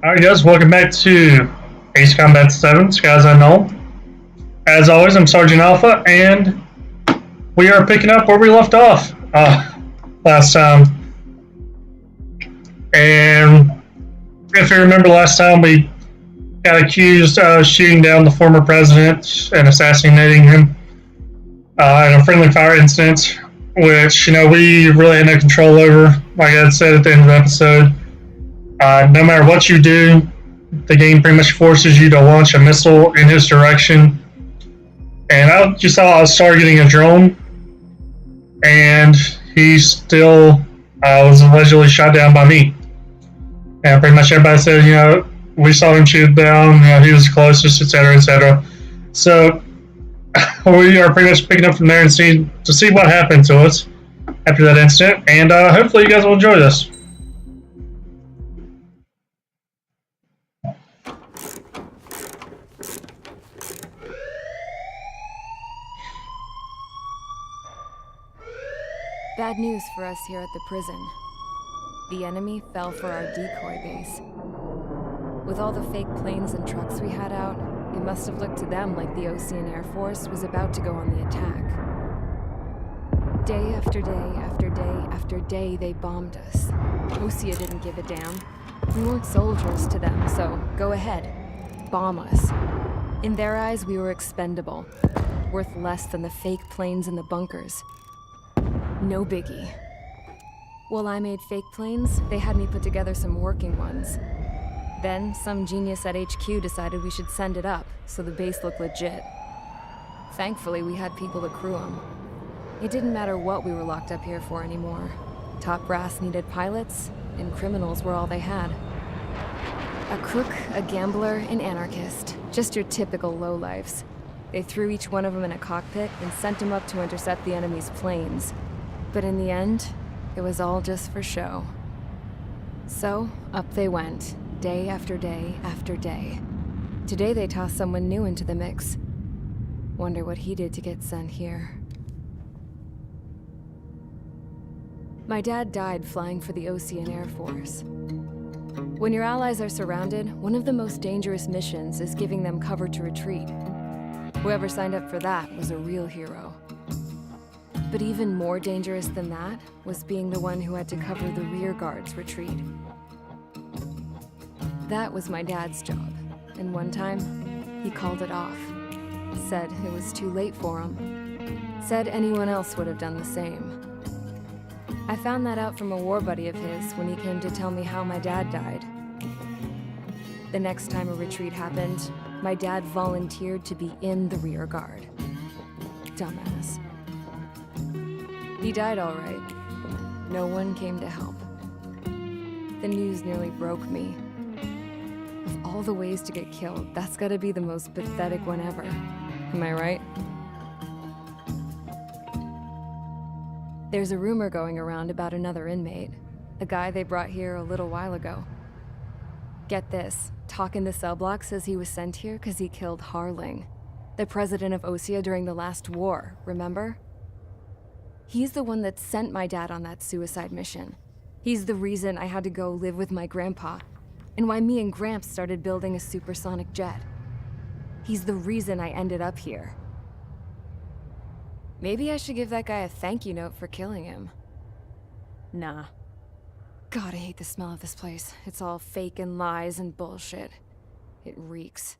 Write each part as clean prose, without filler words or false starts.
Alright guys, welcome back to Ace Combat 7, Skies Unknown. As always, I'm Sergeant Alpha, and we are picking up where we left off last time. And if you remember last time, we got accused of shooting down the former president and assassinating him in a friendly fire incident, which, we really had no control over, like I had said at the end of the episode. No matter what you do, the game pretty much forces you to launch a missile in his direction. And I started getting a drone, and he still was allegedly shot down by me. And pretty much everybody said, we saw him shoot down, he was closest, etc., etc. So we are pretty much picking up from there and see what happened to us after that incident. And hopefully you guys will enjoy this. Bad news for us here at the prison. The enemy fell for our decoy base. With all the fake planes and trucks we had out, it must have looked to them like the Osean Air Force was about to go on the attack. Day after day after day after day, they bombed us. Osean didn't give a damn. We weren't soldiers to them, so go ahead. Bomb us. In their eyes, we were expendable. Worth less than the fake planes in the bunkers. No biggie. While I made fake planes, they had me put together some working ones. Then, some genius at HQ decided we should send it up, so the base looked legit. Thankfully, we had people to crew them. It didn't matter what we were locked up here for anymore. Top brass needed pilots, and criminals were all they had. A crook, a gambler, an anarchist. Just your typical lowlifes. They threw each one of them in a cockpit and sent them up to intercept the enemy's planes. But in the end, it was all just for show. So, up they went, day after day after day. Today they tossed someone new into the mix. Wonder what he did to get sent here. My dad died flying for the Osean Air Force. When your allies are surrounded, one of the most dangerous missions is giving them cover to retreat. Whoever signed up for that was a real hero. But even more dangerous than that was being the one who had to cover the rear guard's retreat. That was my dad's job, and one time, he called it off. Said it was too late for him. Said anyone else would have done the same. I found that out from a war buddy of his when he came to tell me how my dad died. The next time a retreat happened, my dad volunteered to be in the rear guard. Dumbass. He died all right. No one came to help. The news nearly broke me. Of all the ways to get killed, that's gotta be the most pathetic one ever. Am I right? There's a rumor going around about another inmate. A guy they brought here a little while ago. Get this, talk in the cell block says he was sent here because he killed Harling, the president of Osean during the last war, remember? He's the one that sent my dad on that suicide mission. He's the reason I had to go live with my grandpa, and why me and Gramps started building a supersonic jet. He's the reason I ended up here. Maybe I should give that guy a thank you note for killing him. Nah. God, I hate the smell of this place. It's all fake and lies and bullshit. It reeks.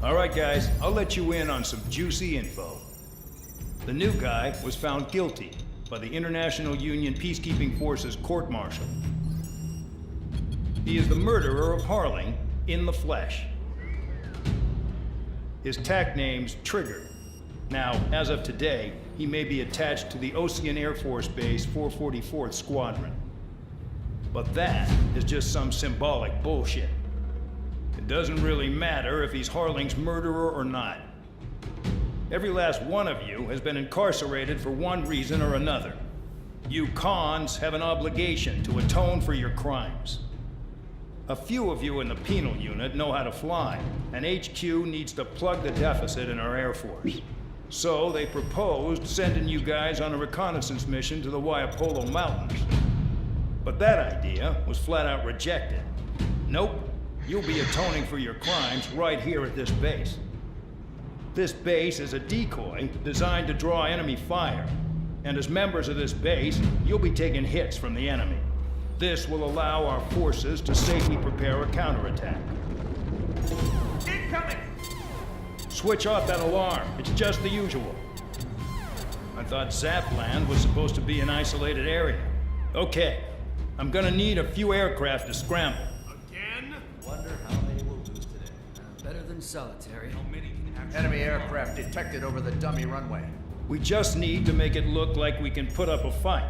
All right, guys, I'll let you in on some juicy info. The new guy was found guilty by the International Union Peacekeeping Forces court-martial. He is the murderer of Harling in the flesh. His TAC name's Trigger. Now, as of today, he may be attached to the Osean Air Force Base 444th Squadron. But that is just some symbolic bullshit. It doesn't really matter if he's Harling's murderer or not. Every last one of you has been incarcerated for one reason or another. You cons have an obligation to atone for your crimes. A few of you in the penal unit know how to fly, and HQ needs to plug the deficit in our Air Force. So they proposed sending you guys on a reconnaissance mission to the Waiapolo Mountains. But that idea was flat out rejected. Nope, you'll be atoning for your crimes right here at this base. This base is a decoy designed to draw enemy fire. And as members of this base, you'll be taking hits from the enemy. This will allow our forces to safely prepare a counterattack. Incoming! Switch off that alarm. It's just the usual. I thought Zapland was supposed to be an isolated area. Okay, I'm gonna need a few aircraft to scramble. Again? Wonder how they will lose today. Better than solitary. Enemy aircraft detected over the dummy runway. We just need to make it look like we can put up a fight.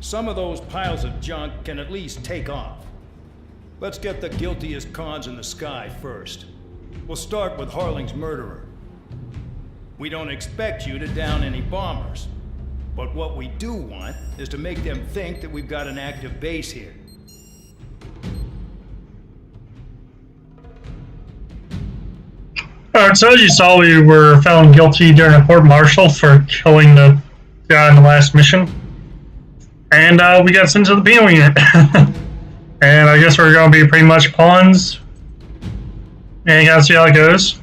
Some of those piles of junk can at least take off. Let's get the guiltiest cons in the sky first. We'll start with Harling's murderer. We don't expect you to down any bombers. But what we do want is to make them think that we've got an active base here. Alright, so as you saw, we were found guilty during a court-martial for killing the guy in the last mission. And we got sent to the penal unit. And I guess we're going to be pretty much pawns. And you gotta see how it goes.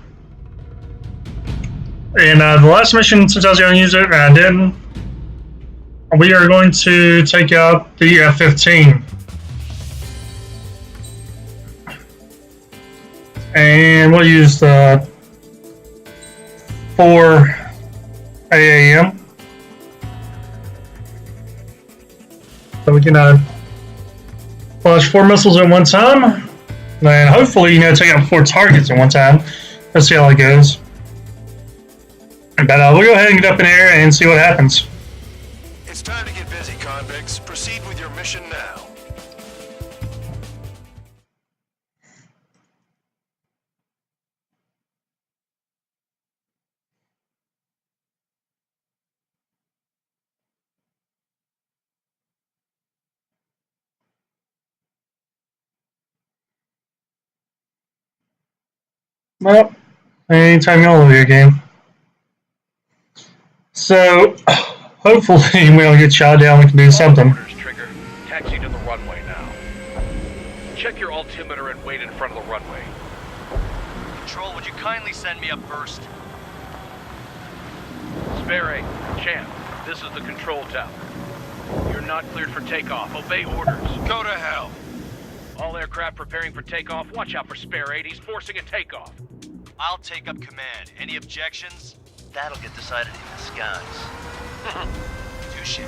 And the last mission, since I was going to use it and I didn't, we are going to take out the F-15. And we'll use the 4 AAM. So we can launch 4 missiles at one time. And hopefully, take out 4 targets at one time. Let's see how it goes. But we'll go ahead and get up in the air and see what happens. It's time to get busy, convicts. Proceed with your mission now. Well, anytime you'll lose your game. So, hopefully, we don't get shot down. We can do something. Orders, Trigger. Taxi to the runway now. Check your altimeter and wait in front of the runway. Control, would you kindly send me up first? Spare 8, Champ, this is the control tower. You're not cleared for takeoff. Obey orders. Go to hell. All aircraft preparing for takeoff. Watch out for Spare 8. He's forcing a takeoff. I'll take up command. Any objections? That'll get decided in the skies. Touche.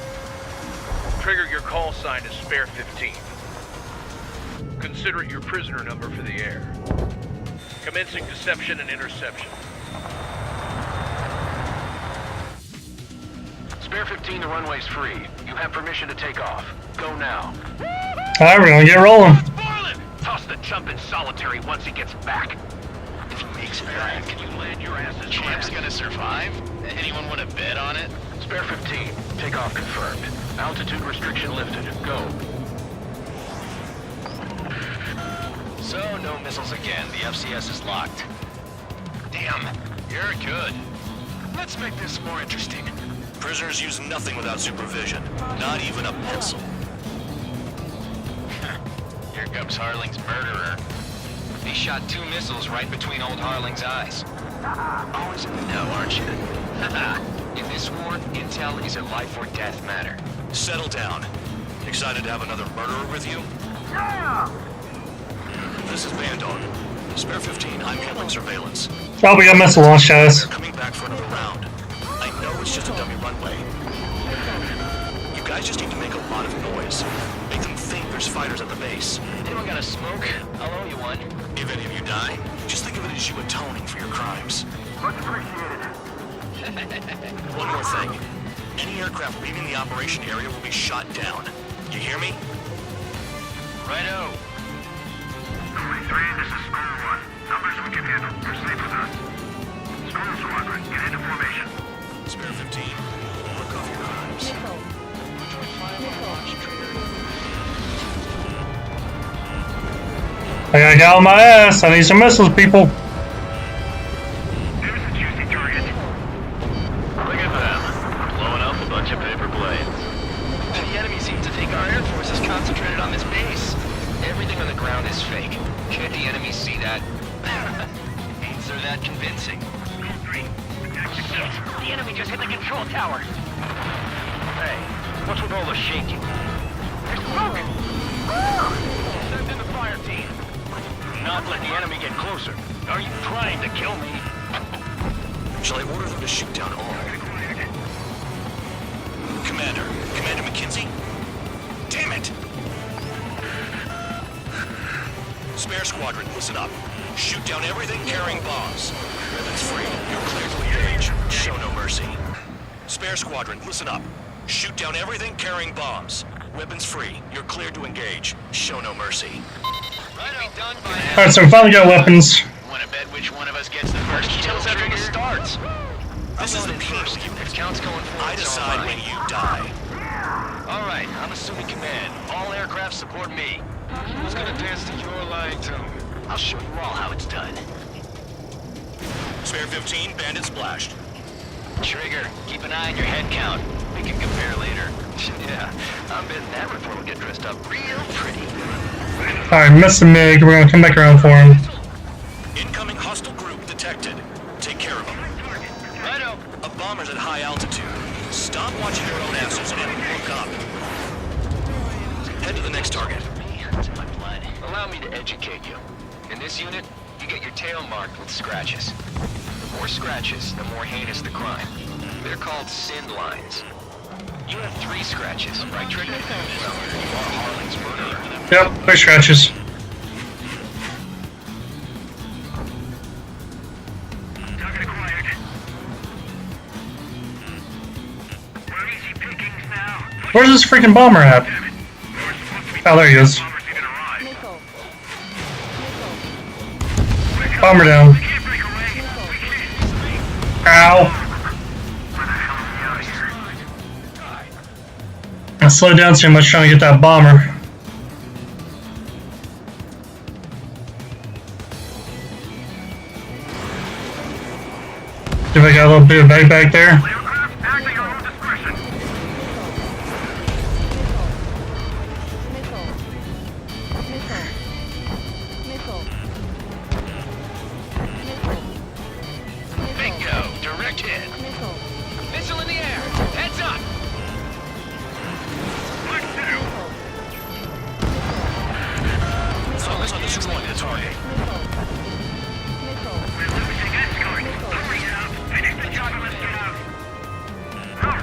Trigger, your call sign is Spare 15. Consider it your prisoner number for the air. Commencing deception and interception. Spare 15, the runway's free. You have permission to take off. Go now. Alright, we're gonna get rolling. Spoil him! Toss the chump in solitary once he gets back. If he makes it back, Can you land your asses? Champ's gonna survive? Anyone want to bet on it? Spare 15. Takeoff confirmed. Altitude restriction lifted. Go. So, no missiles again. The FCS is locked. Damn, you're good. Let's make this more interesting. Prisoners use nothing without supervision. Not even a pencil. Here comes Harling's murderer. He shot 2 missiles right between old Harling's eyes. Always in the know, aren't you? In this war, intel is a life or death matter. Settle down. Excited to have another murderer with you? Yeah! This is Bandon. Spare 15, I'm handling surveillance. Oh, we got missile launch, guys. They're coming back for another round. I know it's just a dummy runway. You guys just need to make a lot of noise. Make them think there's fighters at the base. Anyone got a smoke? I'll owe you one. If any of you die, just think of it as you atoning for your crimes. Much appreciated. One more thing. Any aircraft leaving the operation area will be shot down. You hear me? Righto. 23, this is Squadron 1. Numbers we can handle. Proceed with us. Go, squadron. Get into formation. Spare 15. Work off your crimes. I gotta get on my ass. I need some missiles, people. There's a juicy target. Look at them. Blowing up a bunch of paper planes. The enemy seems to think our air force is concentrated on this base. Everything on the ground is fake. Can't the enemy see that? Means they're that convincing. The enemy just hit the control tower. Hey, what's with all the shaking? There's smoke! Send in the fire team. Not let the enemy get closer. Are you trying to kill me? Shall I order them to shoot down all? Commander McKinsey? Damn it! Spare squadron, listen up. Shoot down everything carrying bombs. Weapons free. You're clear to engage. Show no mercy. Spare squadron, listen up. Shoot down everything carrying bombs. Weapons free. You're clear to engage. Show no mercy. Done by now. Alright, so we finally got weapons. Wanna bet which one of us gets the first Tell kill us after trigger? this starts. This is the first. penal unit. Counts going forward. I decide when you die. All right, I'm assuming command. All aircraft support me. Who's gonna dance to your line tune? I'll show you all how it's done. Spare 15, bandit splashed. Trigger, keep an eye on your head count. We can compare later. Yeah, I'm betting that report will get dressed up real pretty. Alright, missed the MiG. We're gonna come back around for him. Incoming hostile group detected. Take care of them. Righto. A bomber's at high altitude. Stop watching your own asses and look up. Head to the next target. It's in my blood. Allow me to educate you. In this unit, you get your tail marked with scratches. The more scratches, the more heinous the crime. They're called sin lines. You have 3 scratches, right, Trigger? Well, you are Harling's murderer. Yep, 3 scratches. Target acquired. We're easy pickings now. Where's this freaking bomber at? Oh, there he is. Bombers even arrived. Bomber down. We can't break away. We can't. Ow. Where the hell are we out here? I slowed down too much trying to get that bomber. Do I got a little bit of bag back there? Aircraft acting on your discretion. Bingo! Direct hit! Missile in the air! Heads up! Focus on destroying the target. We're losing escort. Hurry now. Finish the job and let's get out. Oh,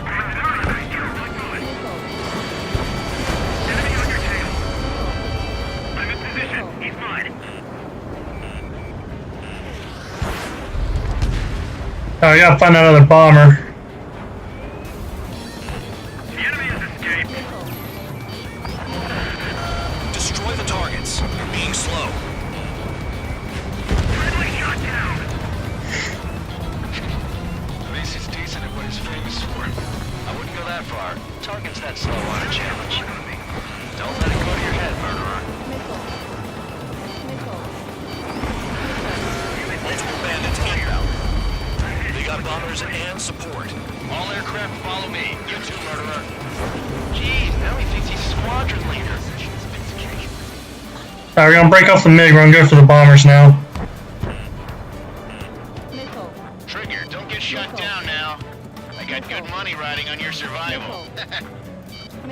nice job. Not good. Enemy on your tail. I'm in position. He's mine. Oh, I gotta find another bomber. The enemy has escaped. Destroy the targets. You're being slow. Friendly shot down. At least he's decent at what he's famous for. I wouldn't go that far. Target's that slow on a challenge. Don't let it go to your head, murderer. Multiple bandits inbound. They got bombers and support. All aircraft follow me. You too, murderer. Jeez, now he thinks he's squadron leader. Alright, we're gonna break off the MiG. We're gonna go for the bombers now. Trigger, don't get shut down now. I got good money riding on your survival.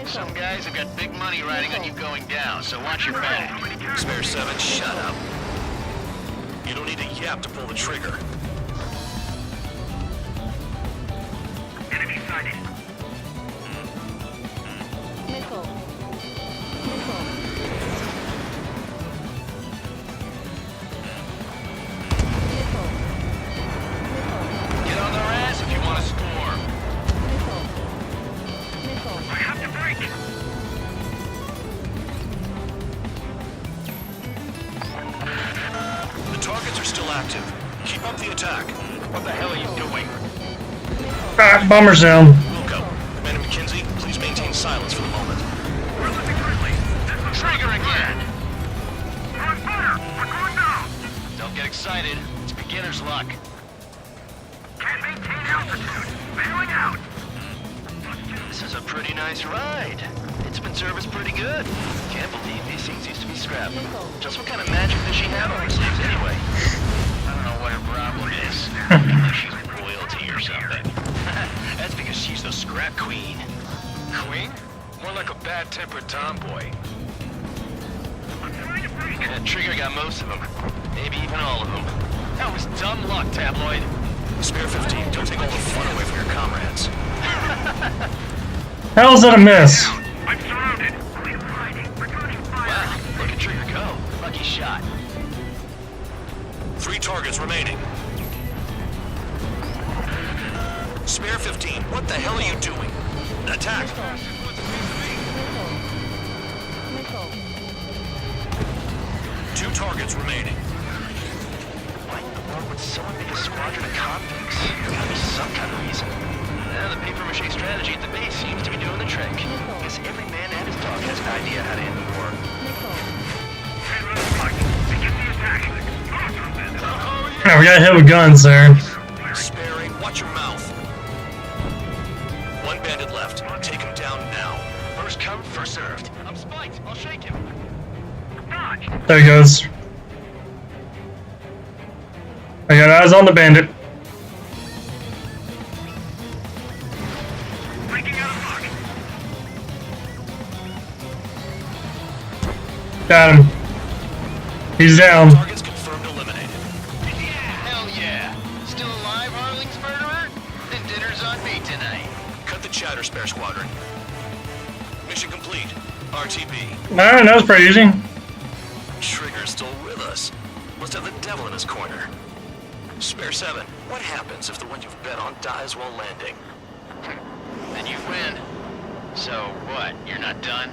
Some guys have got big money riding on you going down, so watch your back. Spare 7, shut up. You don't need a yap to pull the trigger. Enemy sighted. Get on their ass if you want to score. I have to break. The targets are still active. Keep up the attack. What the hell are you doing? Bomber's down. Wilco, Commander McKenzie, please maintain silence for the moment. Trigger again! We're on fire! We're going down! Don't get excited. It's beginner's luck. Can't maintain altitude! Bailing out! This is a pretty nice ride. It's been serviced pretty good. Can't believe these things used to be scrapped. Just what kind of magic does she have on her sleeves anyway? I don't know what her problem is. Like she's royalty or something. That's because she's the scrap queen. Queen? More like a bad-tempered tomboy. That Trigger got most of them. Maybe even all of them. That was dumb luck, Tabloid. Spare 15, don't take all the fun away from your comrades. How is that a miss? I'm surrounded! We're fighting! Returning fire! Wow, look at Trigger go. Lucky shot. 3 targets remaining. Spare 15, what the hell are you doing? Attack! 2 targets remaining. Why in the world would someone make a squadron of convicts? There's gotta be some kind of reason. Now the paper-mache strategy at the base seems to be doing the trick. Guess every man and his dog has an idea how to end the war. Yeah, we got hit with guns there. Sparing, watch your mouth. 1 bandit left. Take him down now. First come, first served. I'm spiked. I'll shake him. There he goes. I got eyes on the bandit. Got him. He's down. Targets confirmed eliminated. Hell yeah. Still alive, Harling's murderer? Then dinner's on me tonight. Cut the chatter, Spare Squadron. Mission complete. RTB. Alright, that was pretty easy. Trigger's still with us. Must have the devil in his corner. Spare 7, what happens if the one you've bet on dies while landing? Then you win. So what? You're not done?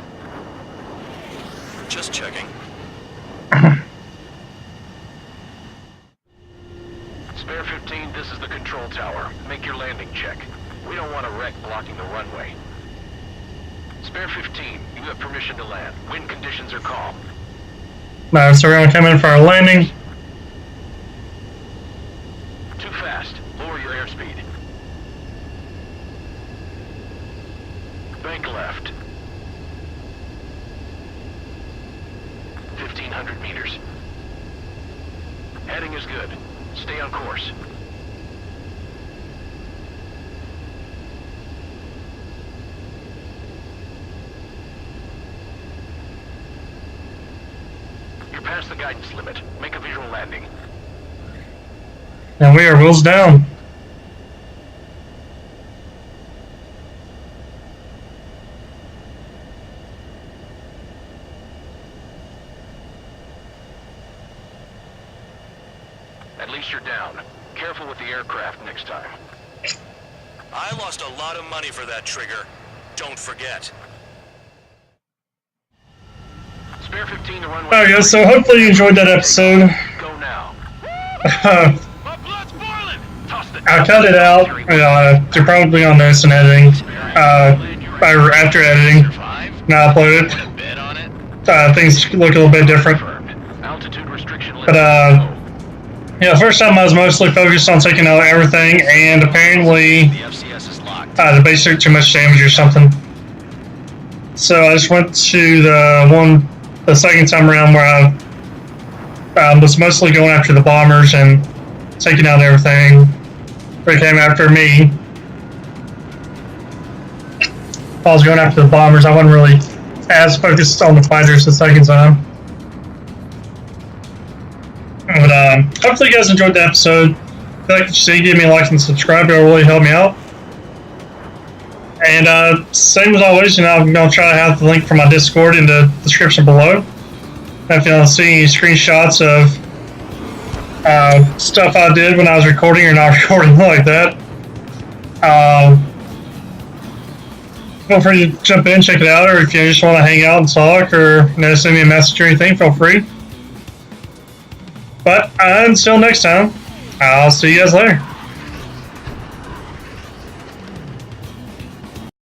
Just checking. Spare 15, this is the control tower. Make your landing check. We don't want a wreck blocking the runway. Spare 15, you have permission to land. Wind conditions are calm. Alright, so we're gonna come in for our landing. Too fast. Lower your airspeed. Bank left. 1,500 meters. Heading is good. Stay on course. You're past the guidance limit. Make a visual landing. And we are wheels down. At least you're down. Careful with the aircraft next time. I lost a lot of money for that Trigger. Don't forget. Spare 15 to runway. Alright guys, so hopefully you enjoyed that episode. Go now. My blood's boiling. Toss the I cut it out. You're probably gonna notice in editing. Or after editing, not upload it. Bet on it. Things look a little bit different. Altitude restriction limit. But yeah, first time I was mostly focused on taking out everything, and apparently The FCS is locked. the base took too much damage or something. So I just went to the second time around where I was mostly going after the bombers and taking out everything. They came after me. If I was going after the bombers, I wasn't really as focused on the fighters the second time. But hopefully you guys enjoyed the episode. If you like what you see, give me a like and subscribe. It'll really help me out. And same as always, I'm going to try to have the link for my Discord in the description below. If you want to see any screenshots of stuff I did when I was recording or not recording like that, feel free to jump in, check it out, or if you just want to hang out and talk or send me a message or anything, feel free. But until next time, I'll see you guys later.